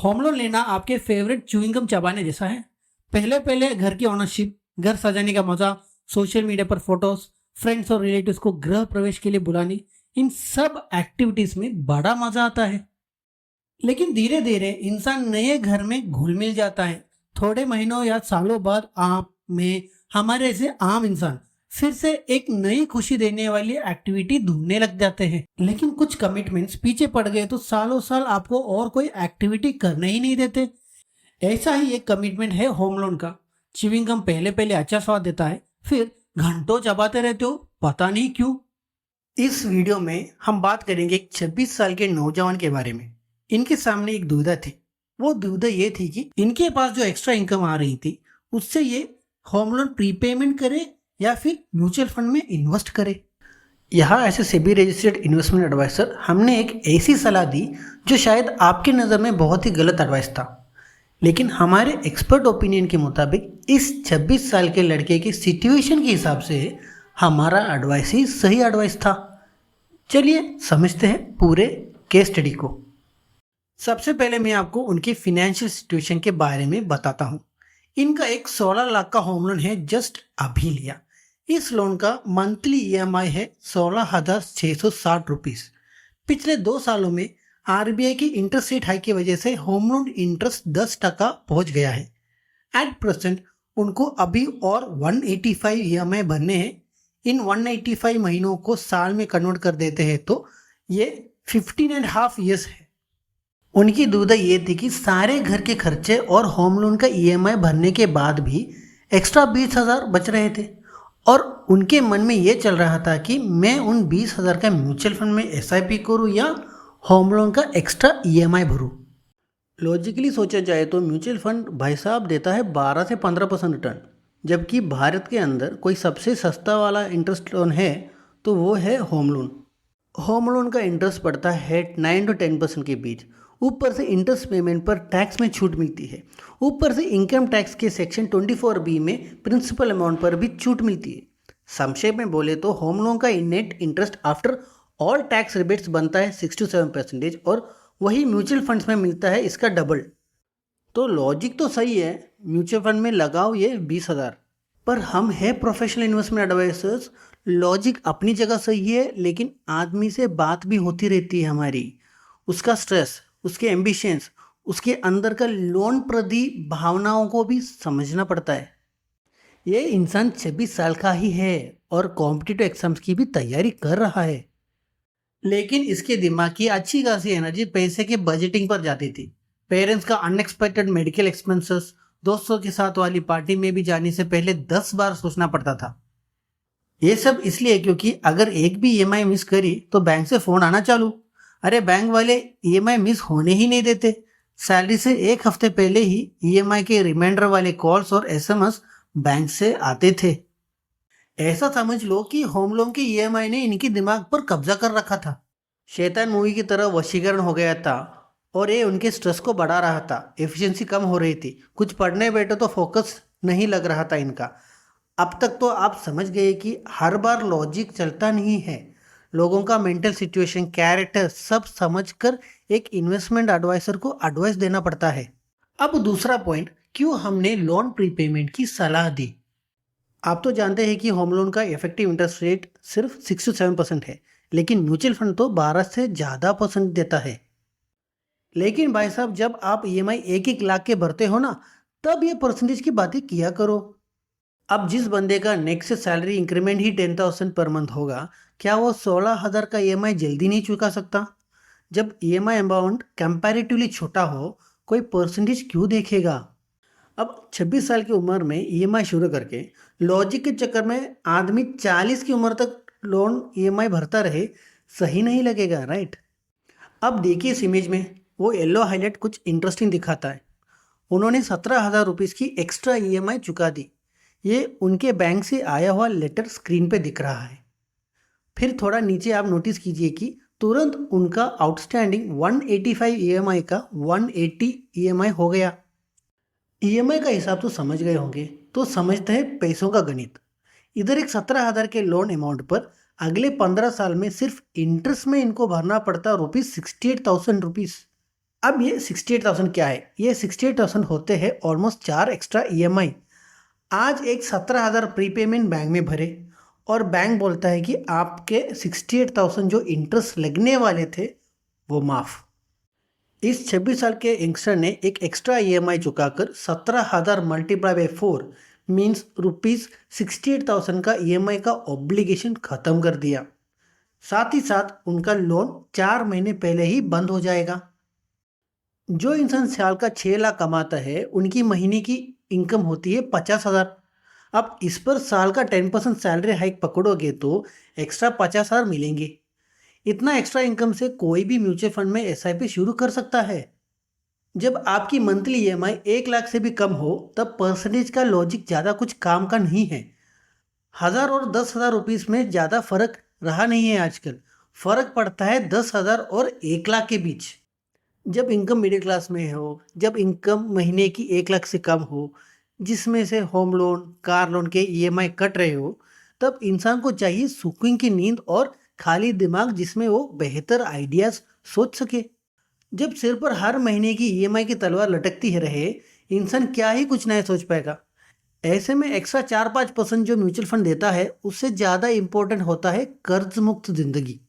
Home loan लेना आपके favourite chewing gum चबाने जैसा है। पहले पहले घर की ओनरशिप, घर सजाने का मजा, सोशल मीडिया पर फोटोज, फ्रेंड्स और रिलेटिव्स को गृह प्रवेश के लिए बुलाने, इन सब एक्टिविटीज में बड़ा मजा आता है। लेकिन धीरे धीरे इंसान नए घर में घुल मिल जाता है। थोड़े महीनों या सालों बाद आप में हमारे ऐसे आम इंसान फिर से एक नई खुशी देने वाली एक्टिविटी ढूंढने लग जाते हैं। लेकिन कुछ कमिटमेंट्स पीछे पड़ गए तो सालों साल आपको और कोई एक्टिविटी करने ही नहीं देते। ऐसा ही एक कमिटमेंट है होम लोन का। च्युइंग गम पहले पहले अच्छा स्वाद देता है, फिर घंटों चबाते रहते हो, पता नहीं क्यों। इस वीडियो में हम बात करेंगे एक 26 साल के नौजवान के बारे में। इनके सामने एक दुविधा थी। वो दुविधा ये थी कि इनके पास जो एक्स्ट्रा इनकम आ रही थी उससे ये होम लोन प्रीपेमेंट करे या फिर म्यूचुअल फंड में इन्वेस्ट करे। यहाँ ऐसे सेबी रजिस्टर्ड इन्वेस्टमेंट एडवाइजर हमने एक ऐसी सलाह दी जो शायद आपकी नज़र में बहुत ही गलत एडवाइस था, लेकिन हमारे एक्सपर्ट ओपिनियन के मुताबिक इस 26 साल के लड़के की सिचुएशन के हिसाब से हमारा एडवाइस ही सही एडवाइस था। चलिए समझते हैं पूरे केस स्टडी को। सबसे पहले मैं आपको उनकी फिनेंशियल सिचुएशन के बारे में बताता हूँ। इनका एक 16 लाख का होम लोन है, जस्ट अभी लिया। इस लोन का मंथली ईएमआई है 16,660 रुपीज़। पिछले 2 सालों में आरबीआई की इंटरेस्ट रेट हाइक की वजह से होम लोन इंटरेस्ट 10% पहुंच गया है। एट प्रेजेंट उनको अभी और 185 ईएमआई भरने हैं। इन 185 महीनों को साल में कन्वर्ट कर देते हैं तो ये 15.5 ईयर्स है। उनकी दुविधा ये थी कि सारे घर के खर्चे और होम लोन का ईएमआई भरने के बाद भी एक्स्ट्रा 20,000 बच रहे थे, और उनके मन में ये चल रहा था कि मैं उन 20,000 का म्यूचुअल फंड में एसआईपी करूँ या होम लोन का एक्स्ट्रा ईएमआई भरूँ। लॉजिकली सोचा जाए तो म्यूचुअल फंड भाई साहब देता है 12 से 15% रिटर्न, जबकि भारत के अंदर कोई सबसे सस्ता वाला इंटरेस्ट लोन है तो वो है होम लोन। होम लोन का इंटरेस्ट पड़ता है 9 to 10% के बीच। ऊपर से इंटरेस्ट पेमेंट पर टैक्स में छूट मिलती है। ऊपर से इनकम टैक्स के सेक्शन 24B में प्रिंसिपल अमाउंट पर भी छूट मिलती है। संक्षेप में बोले तो होम लोन का net interest after all tax rebates बनता है 6 to 7%, और वही म्यूचुअल फंड्स में मिलता है इसका डबल। तो लॉजिक तो सही है, म्यूचुअल फंड में लगाओ ये 20,000। पर हम है प्रोफेशनल इन्वेस्टमेंट एडवाइजर्स, लॉजिक अपनी जगह सही है, लेकिन आदमी से बात भी होती रहती है हमारी। उसका स्ट्रेस, उसके एम्बिशंस, उसके अंदर का लोन प्रति भावनाओं को भी समझना पड़ता है। ये इंसान 26 साल का ही है और कॉम्पिटिटिव एग्जाम्स की भी तैयारी कर रहा है, लेकिन इसके दिमाग की अच्छी खासी एनर्जी पैसे के बजटिंग पर जाती थी। पेरेंट्स का अनएक्सपेक्टेड मेडिकल एक्सपेंसेस, दोस्तों के साथ वाली पार्टी में भी जाने से पहले 10 बार सोचना पड़ता था। ये सब इसलिए क्योंकि अगर एक भी ईएमआई मिस करी तो बैंक से फोन आना चालू। अरे बैंक वाले ईएमआई मिस होने ही नहीं देते। सैलरी से एक हफ्ते पहले ही ईएमआई के रिमाइंडर वाले कॉल्स और एसएमएस बैंक से आते थे। ऐसा समझ लो कि होम लोन की ईएमआई ने इनके दिमाग पर कब्जा कर रखा था। शैतान मूवी की तरह वशीकरण हो गया था और ये उनके स्ट्रेस को बढ़ा रहा था। एफिशिएंसी कम हो रही थी। कुछ पढ़ने बैठे तो फोकस नहीं लग रहा था इनका। अब तक तो आप समझ गए कि हर बार लॉजिक चलता नहीं है। लोगों का मेंटल सिचुएशन, कैरेक्टर सब समझकर एक इन्वेस्टमेंट एडवाइजर को एडवाइस देना पड़ता है। अब दूसरा पॉइंट, क्यों हमने लोन प्रीपेमेंट की सलाह दी। आप तो जानते हैं कि होम लोन का इफेक्टिव इंटरेस्ट रेट सिर्फ 6 to 7% है, लेकिन म्यूचुअल फंड तो 12 से ज़्यादा परसेंट देता है। लेकिन भाई साहब, जब आप ईएमआई 1-1 लाख के भरते हो ना, तब ये परसेंटेज की बातें किया करो। अब जिस बंदे का नेक्स्ट सैलरी इंक्रीमेंट ही 10,000 पर मंथ होगा, क्या वो 16,000 का ईएमआई जल्दी नहीं चुका सकता। जब ईएमआई अमाउंट कंपैरेटिवली छोटा हो, कोई परसेंटेज क्यों देखेगा। अब 26 साल की उम्र में ईएमआई शुरू करके लॉजिक के चक्कर में आदमी 40 की उम्र तक लोन ईएमआई भरता रहे, सही नहीं लगेगा, राइट। अब देखिए इस इमेज में वो येलो हाईलाइट कुछ इंटरेस्टिंग दिखाता है। उन्होंने 17,000 रुपीज़ की एक्स्ट्रा ईएमआई चुका दी। ये उनके बैंक से आया हुआ लेटर स्क्रीन पे दिख रहा है। फिर थोड़ा नीचे आप नोटिस कीजिए कि तुरंत उनका आउटस्टैंडिंग 185 ईएमआई का 180 ईएमआई हो गया। ईएमआई का हिसाब तो समझ गए होंगे, तो समझते हैं पैसों का गणित। इधर एक 17,000 के लोन अमाउंट पर अगले 15 साल में सिर्फ इंटरेस्ट में इनको भरना पड़ता ₹68,000। अब ये 68,000 क्या है? ये 68,000 होते हैं ऑलमोस्ट 4 एक्स्ट्रा ईएमआई। आज एक 17,000 प्रीपेमेंट बैंक में भरे और बैंक बोलता है कि आपके 68,000 जो इंटरेस्ट लगने वाले थे वो माफ़। इस 26 साल के यंगस्टर ने एक एक्स्ट्रा ईएमआई चुकाकर 17,000 मल्टीप्लाई बाय 4 मीन्स रुपीज़ 68,000 का ईएमआई का ऑब्लिगेशन खत्म कर दिया। साथ ही साथ उनका लोन 4 महीने पहले ही बंद हो जाएगा। जो इंसान साल का 6 लाख कमाता है उनकी महीने की इनकम होती है 50,000। अब इस पर साल का 10% सैलरी हाइक पकड़ोगे तो एक्स्ट्रा 50,000 मिलेंगे। इतना एक्स्ट्रा इनकम से कोई भी म्यूचुअल फंड में एसआईपी शुरू कर सकता है। जब आपकी मंथली ईएमआई 1 लाख से भी कम हो तब परसेंटेज का लॉजिक ज़्यादा कुछ काम का नहीं है। 1,000 और 10,000 रुपीज़ में ज़्यादा फर्क रहा नहीं है आजकल। फर्क पड़ता है 10,000 और 1 लाख के बीच। जब इनकम मिडिल क्लास में हो, जब इनकम महीने की 1 लाख से कम हो, जिसमें से होम लोन कार लोन के ईएमआई कट रहे हो, तब इंसान को चाहिए सुकून की नींद और खाली दिमाग जिसमें वो बेहतर आइडियाज सोच सके। जब सिर पर हर महीने की ईएमआई की तलवार लटकती है रहे, इंसान क्या ही कुछ नया सोच पाएगा। ऐसे में एक्स्ट्रा 4-5% जो म्यूचुअल फंड देता है उससे ज़्यादा इम्पोर्टेंट होता है कर्ज मुक्त जिंदगी।